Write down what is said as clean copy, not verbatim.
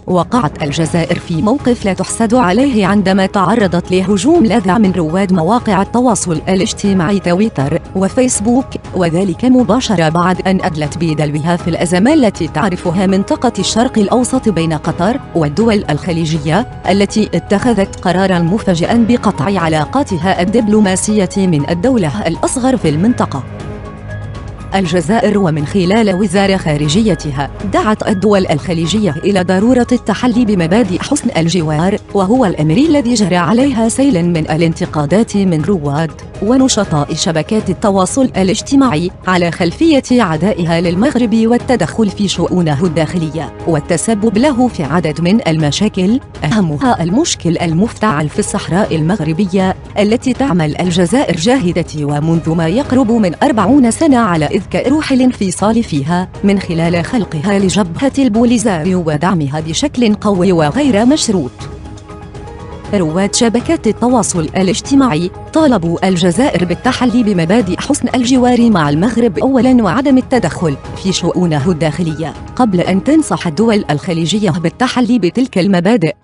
وقعت الجزائر في موقف لا تحسد عليه عندما تعرضت لهجوم لاذع من رواد مواقع التواصل الاجتماعي تويتر وفيسبوك، وذلك مباشرة بعد أن أدلت بدلوها في الأزمة التي تعرفها منطقة الشرق الأوسط بين قطر والدول الخليجية التي اتخذت قراراً مفاجئاً بقطع علاقاتها الدبلوماسية من الدولة الأصغر في المنطقة. الجزائر ومن خلال وزارة خارجيتها دعت الدول الخليجية إلى ضرورة التحلي بمبادئ حسن الجوار، وهو الأمر الذي جرى عليها سيل من الانتقادات من رواد ونشطاء شبكات التواصل الاجتماعي على خلفية عدائها للمغرب والتدخل في شؤونه الداخلية والتسبب له في عدد من المشاكل، أهمها المشكل المفتعل في الصحراء المغربية التي تعمل الجزائر جاهدة ومنذ ما يقرب من 40 سنة على إذكاء روح الانفصال فيها من خلال خلقها لجبهة البوليزاريو ودعمها بشكل قوي وغير مشروط. رواد شبكات التواصل الاجتماعي طالبوا الجزائر بالتحلي بمبادئ حسن الجوار مع المغرب أولاً وعدم التدخل في شؤونه الداخلية، قبل أن تنصح الدول الخليجية بالتحلي بتلك المبادئ